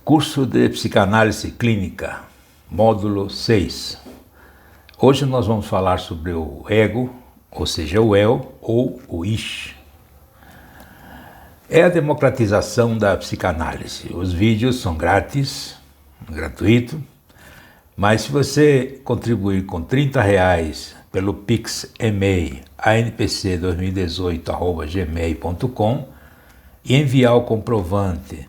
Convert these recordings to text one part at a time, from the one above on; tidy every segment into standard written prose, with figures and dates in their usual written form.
Curso de Psicanálise Clínica, módulo 6. Hoje nós vamos falar sobre o ego, ou seja, o eu ou o ich. É a democratização da psicanálise. Os vídeos são grátis, gratuito, mas se você contribuir com R$30 pelo Pix e-mail anpc2018@gmail.com e enviar o comprovante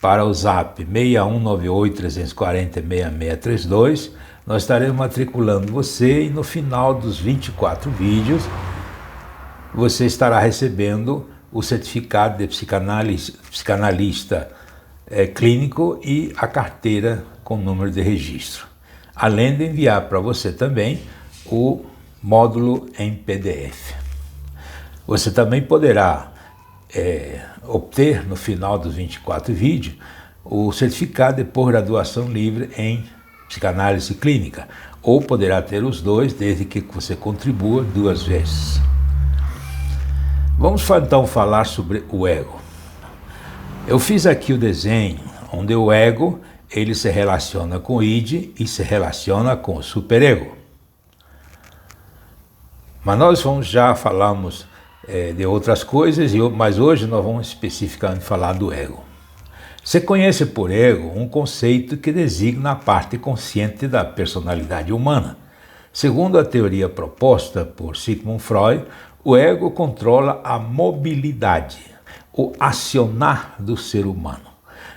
para o Zap 6198-340-6632, nós estaremos matriculando você e no final dos 24 vídeos você estará recebendo o certificado de psicanalista clínico e a carteira com número de registro. Além de enviar para você também o módulo em PDF. Você também poderá obter no final dos 24 vídeos o certificado de pós-graduação livre em psicanálise clínica, ou poderá ter os dois desde que você contribua 2 vezes. Vamos então falar sobre o ego. Eu fiz aqui o desenho onde o ego ele se relaciona com o id e se relaciona com o superego. Mas nós já falamos de outras coisas, mas hoje nós vamos especificamente falar do ego. Você conhece por ego um conceito que designa a parte consciente da personalidade humana. Segundo a teoria proposta por Sigmund Freud, o ego controla a mobilidade, o acionar do ser humano.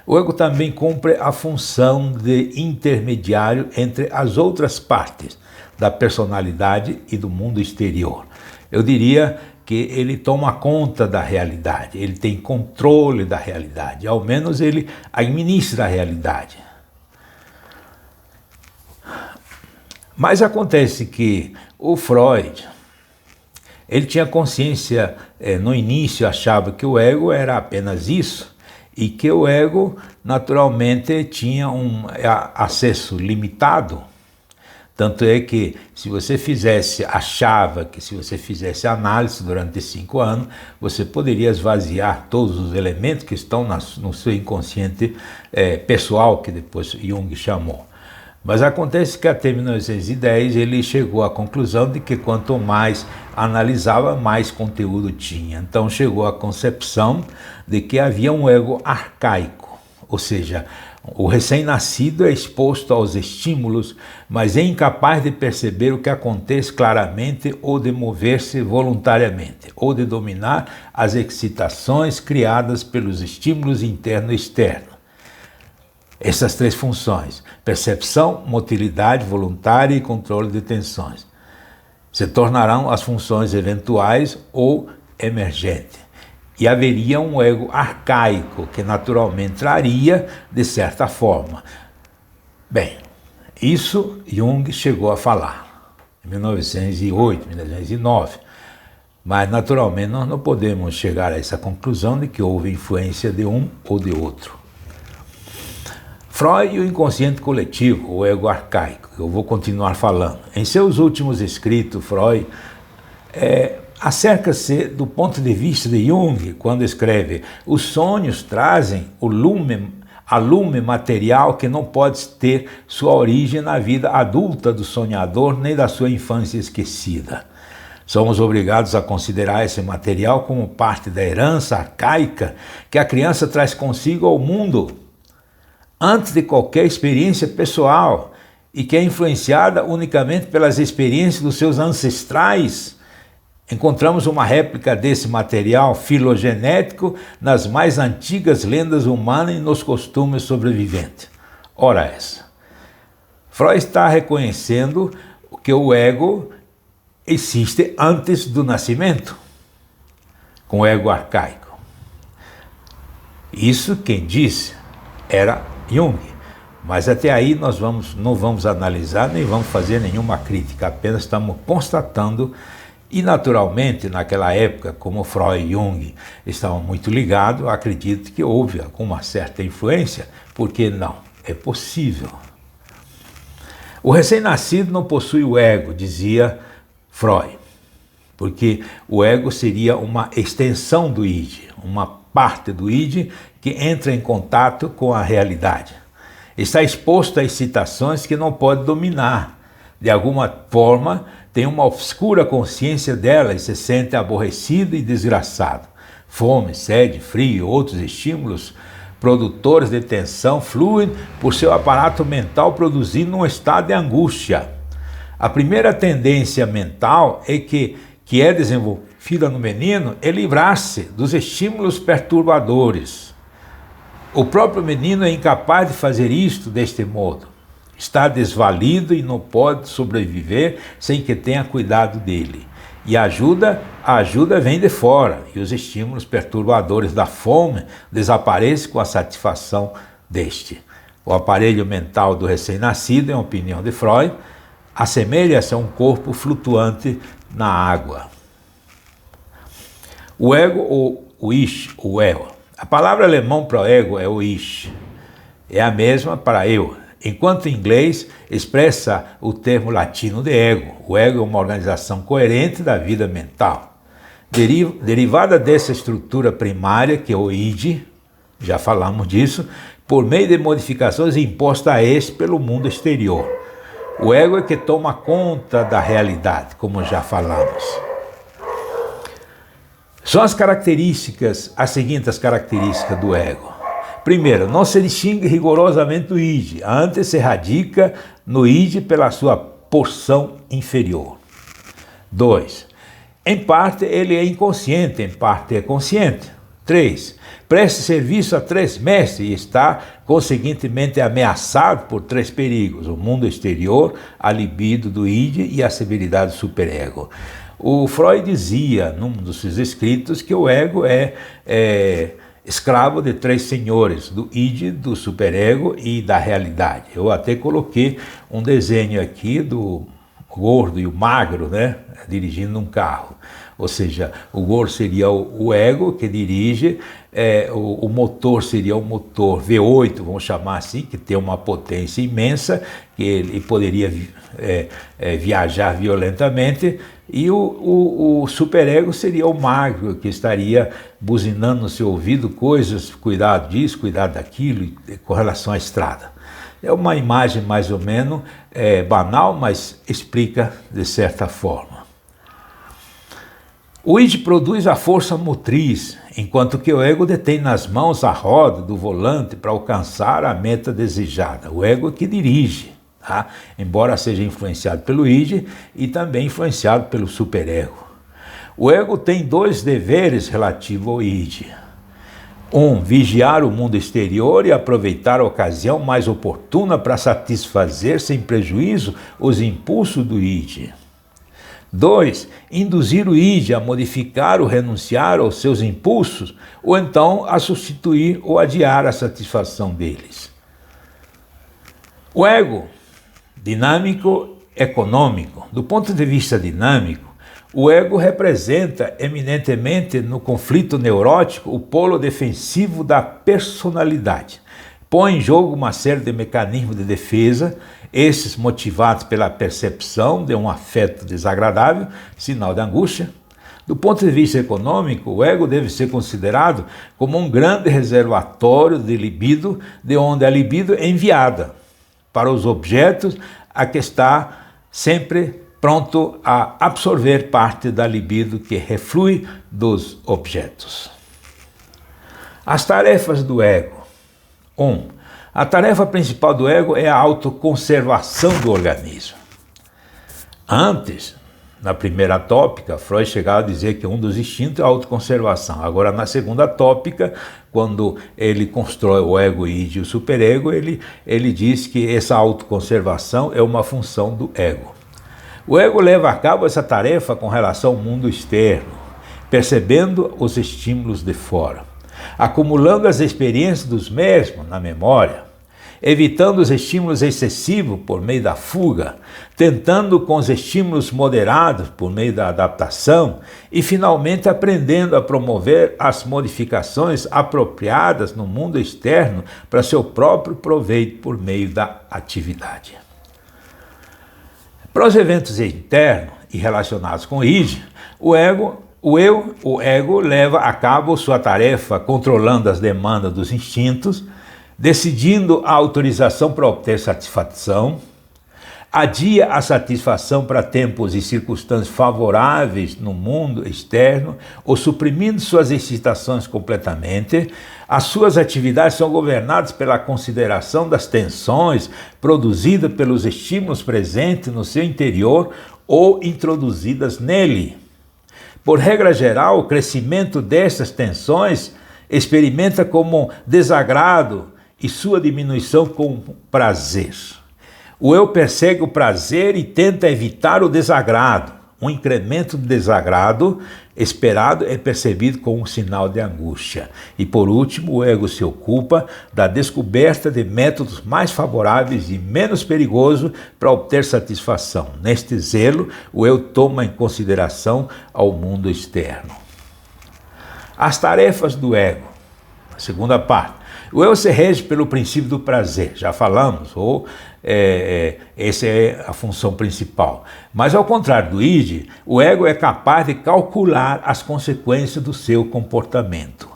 O ego também cumpre a função de intermediário entre as outras partes da personalidade e do mundo exterior. Eu diria que ele toma conta da realidade, ele tem controle da realidade, ao menos ele administra a realidade. Mas acontece que o Freud, ele tinha consciência, no início achava que o ego era apenas isso, e que o ego naturalmente tinha um acesso limitado. Tanto é que achava que se você fizesse análise durante 5 anos, você poderia esvaziar todos os elementos que estão no seu inconsciente pessoal, que depois Jung chamou. Mas acontece que até 1910 ele chegou à conclusão de que quanto mais analisava, mais conteúdo tinha. Então chegou à concepção de que havia um ego arcaico, ou seja, o recém-nascido é exposto aos estímulos, mas é incapaz de perceber o que acontece claramente ou de mover-se voluntariamente, ou de dominar as excitações criadas pelos estímulos interno e externo. Essas 3 funções, percepção, motilidade voluntária e controle de tensões, se tornarão as funções eventuais ou emergentes. E haveria um ego arcaico que naturalmente traria de certa forma. Bem, isso Jung chegou a falar em 1908, 1909. Mas naturalmente nós não podemos chegar a essa conclusão de que houve influência de um ou de outro. Freud e o inconsciente coletivo, o ego arcaico, eu vou continuar falando. Em seus últimos escritos, Freud acerca-se do ponto de vista de Jung, quando escreve: os sonhos trazem a lume material que não pode ter sua origem na vida adulta do sonhador, nem da sua infância esquecida. Somos obrigados a considerar esse material como parte da herança arcaica que a criança traz consigo ao mundo, antes de qualquer experiência pessoal, e que é influenciada unicamente pelas experiências dos seus ancestrais. Encontramos uma réplica desse material filogenético nas mais antigas lendas humanas e nos costumes sobreviventes. Ora essa. Freud está reconhecendo que o ego existe antes do nascimento, com o ego arcaico. Isso quem disse era Jung. Mas até aí nós não vamos analisar, nem vamos fazer nenhuma crítica, apenas estamos constatando. E naturalmente, naquela época, como Freud e Jung estavam muito ligados, acredito que houve alguma certa influência, porque não, é possível. O recém-nascido não possui o ego, dizia Freud, porque o ego seria uma extensão do id, uma parte do id que entra em contato com a realidade. Está exposto a excitações que não pode dominar. De alguma forma, tem uma obscura consciência dela e se sente aborrecido e desgraçado. Fome, sede, frio e outros estímulos produtores de tensão fluem por seu aparato mental, produzindo um estado de angústia. A primeira tendência mental que é desenvolvida no menino é livrar-se dos estímulos perturbadores. O próprio menino é incapaz de fazer isto deste modo. Está desvalido e não pode sobreviver sem que tenha cuidado dele. E a ajuda vem de fora, e os estímulos perturbadores da fome desaparecem com a satisfação deste. O aparelho mental do recém-nascido, em opinião de Freud, assemelha-se a um corpo flutuante na água. O ego ou o ich, o ego. A palavra alemã para o ego é o ich. É a mesma para eu, enquanto em inglês expressa o termo latino de ego. O ego é uma organização coerente da vida mental. Derivada dessa estrutura primária, que é o id, já falamos disso, por meio de modificações impostas a este pelo mundo exterior. O ego é que toma conta da realidade, como já falamos. São as seguintes características do ego. Primeiro, não se distingue rigorosamente do id, antes se radica no id pela sua porção inferior. 2. Em parte ele é inconsciente, em parte é consciente. 3. Presta serviço a 3 mestres e está, conseguintemente, ameaçado por 3 perigos: o mundo exterior, a libido do id e a severidade do superego. O Freud dizia, num dos seus escritos, que o ego é escravo de 3 senhores, do id, do superego e da realidade. Eu até coloquei um desenho aqui do gordo e o magro, né, dirigindo um carro. Ou seja, o gordo seria o ego que dirige, o motor seria o motor V8, vamos chamar assim, que tem uma potência imensa, que ele poderia viajar violentamente, e o superego seria o magro, que estaria buzinando no seu ouvido coisas, cuidado disso, cuidado daquilo, com relação à estrada. É uma imagem mais ou menos banal, mas explica de certa forma. O id produz a força motriz, enquanto que o ego detém nas mãos a roda do volante para alcançar a meta desejada. O ego é que dirige, tá? Embora seja influenciado pelo id e também influenciado pelo superego. O ego tem 2 deveres relativos ao id. 1. Vigiar o mundo exterior e aproveitar a ocasião mais oportuna para satisfazer sem prejuízo os impulsos do id. 2. Induzir o id a modificar ou renunciar aos seus impulsos, ou então a substituir ou adiar a satisfação deles. O ego, dinâmico, econômico. Do ponto de vista dinâmico, o ego representa eminentemente no conflito neurótico o polo defensivo da personalidade. Põe em jogo uma série de mecanismos de defesa, esses motivados pela percepção de um afeto desagradável, sinal de angústia. Do ponto de vista econômico, o ego deve ser considerado como um grande reservatório de libido, de onde a libido é enviada para os objetos, a que está sempre pronto a absorver parte da libido que reflui dos objetos. As tarefas do ego. 1. A tarefa principal do ego é a autoconservação do organismo. Antes, na primeira tópica, Freud chegava a dizer que um dos instintos é a autoconservação. Agora, na segunda tópica, quando ele constrói o ego, id e o superego, ele diz que essa autoconservação é uma função do ego. O ego leva a cabo essa tarefa com relação ao mundo externo, percebendo os estímulos de fora, acumulando as experiências dos mesmos na memória, evitando os estímulos excessivos por meio da fuga, tentando com os estímulos moderados por meio da adaptação e, finalmente, aprendendo a promover as modificações apropriadas no mundo externo para seu próprio proveito por meio da atividade. Para os eventos internos e relacionados com o id, o ego O ego leva a cabo sua tarefa controlando as demandas dos instintos, decidindo a autorização para obter satisfação, adia a satisfação para tempos e circunstâncias favoráveis no mundo externo, ou suprimindo suas excitações completamente. As suas atividades são governadas pela consideração das tensões produzidas pelos estímulos presentes no seu interior ou introduzidas nele. Por regra geral, o crescimento destas tensões experimenta como desagrado e sua diminuição como prazer. O eu persegue o prazer e tenta evitar o desagrado. Um incremento do desagrado esperado é percebido como um sinal de angústia. E por último, o ego se ocupa da descoberta de métodos mais favoráveis e menos perigosos para obter satisfação. Neste zelo, o eu toma em consideração ao mundo externo. As tarefas do ego. A segunda parte. O eu se rege pelo princípio do prazer, já falamos, essa é a função principal. Mas ao contrário do id, o ego é capaz de calcular as consequências do seu comportamento.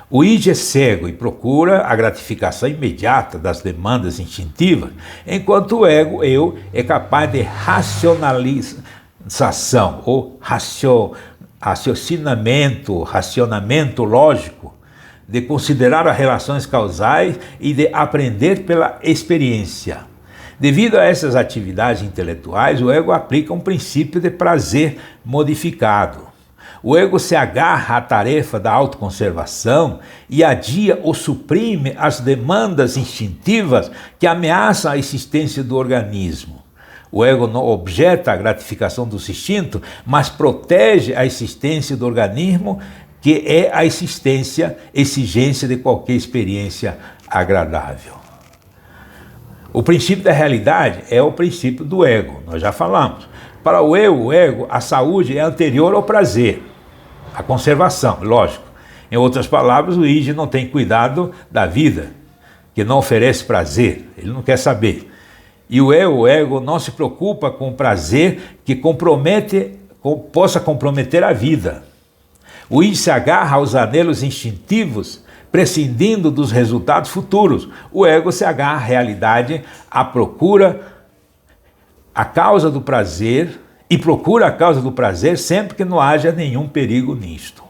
O id é cego e procura a gratificação imediata das demandas instintivas, enquanto o ego, eu, é capaz de racionalização ou racionamento lógico, de considerar as relações causais e de aprender pela experiência. Devido a essas atividades intelectuais, o ego aplica um princípio de prazer modificado. O ego se agarra à tarefa da autoconservação e adia ou suprime as demandas instintivas que ameaçam a existência do organismo. O ego não objeta a gratificação dos instintos, mas protege a existência do organismo, que é a exigência de qualquer experiência agradável. O princípio da realidade é o princípio do ego, nós já falamos. Para o ego, a saúde é anterior ao prazer, a conservação, lógico. Em outras palavras, o id não tem cuidado da vida, que não oferece prazer, ele não quer saber. E o ego não se preocupa com o prazer que possa comprometer a vida. O id se agarra aos anelos instintivos, prescindindo dos resultados futuros. O ego se agarra à realidade, procura a causa do prazer sempre que não haja nenhum perigo nisto.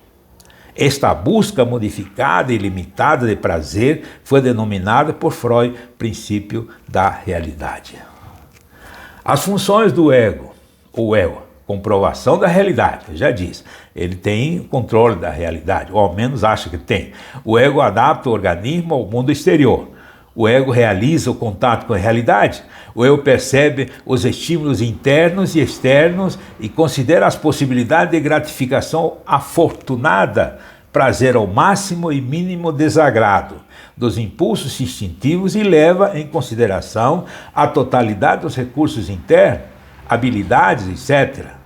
Esta busca modificada e limitada de prazer foi denominada por Freud princípio da realidade. As funções do ego, o ego. Comprovação da realidade, eu já disse, ele tem controle da realidade, ou ao menos acha que tem. O ego adapta o organismo ao mundo exterior. O ego realiza o contato com a realidade. O ego percebe os estímulos internos e externos e considera as possibilidades de gratificação afortunada, prazer ao máximo e mínimo desagrado dos impulsos instintivos e leva em consideração a totalidade dos recursos internos, habilidades, etc.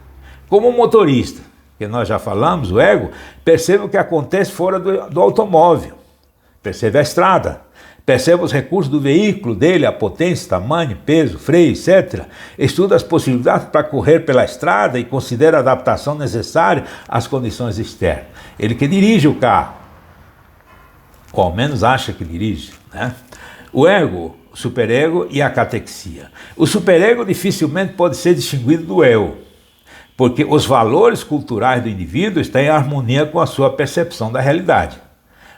Como um motorista, que nós já falamos, o ego, percebe o que acontece fora do automóvel, percebe a estrada, percebe os recursos do veículo dele, a potência, tamanho, peso, freio, etc. Estuda as possibilidades para correr pela estrada e considera a adaptação necessária às condições externas. Ele que dirige o carro, ou ao menos acha que dirige, né? O ego, o superego e a catexia. O superego dificilmente pode ser distinguido do eu, porque os valores culturais do indivíduo estão em harmonia com a sua percepção da realidade.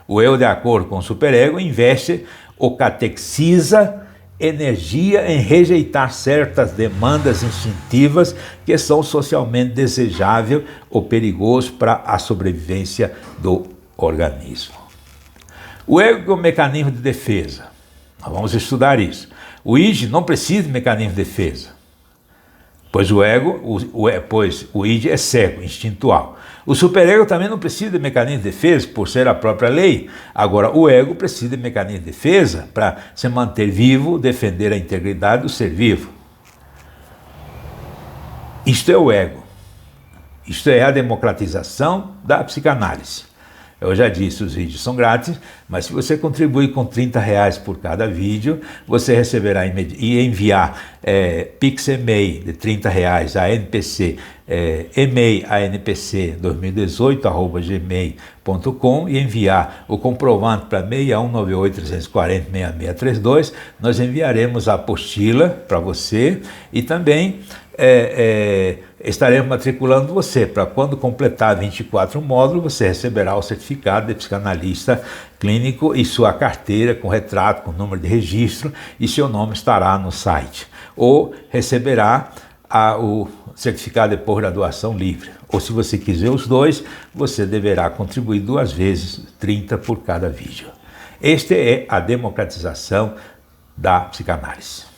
O eu, de acordo com o superego, investe ou catexiza energia em rejeitar certas demandas instintivas que são socialmente desejáveis ou perigosas para a sobrevivência do organismo. O ego é um mecanismo de defesa. Nós vamos estudar isso. O id não precisa de mecanismo de defesa, pois o id é cego, instintual. O superego também não precisa de mecanismo de defesa, por ser a própria lei. Agora, o ego precisa de mecanismo de defesa para se manter vivo, defender a integridade do ser vivo. Isto é o ego. Isto é a democratização da psicanálise. Eu já disse, os vídeos são grátis, mas se você contribuir com R$30 por cada vídeo, você receberá e enviar Pix e-mail de R$30 a NPC, e-mail a npc2018@gmail.com e enviar o comprovante para 6198-340-6632, nós enviaremos a apostila para você e também estaremos matriculando você para quando completar 24 módulos, você receberá o certificado de psicanalista clínico e sua carteira com retrato, com número de registro e seu nome estará no site. Ou receberá o certificado de pós-graduação livre. Ou se você quiser os dois, você deverá contribuir 2 vezes, 30 por cada vídeo. Esta é a democratização da psicanálise.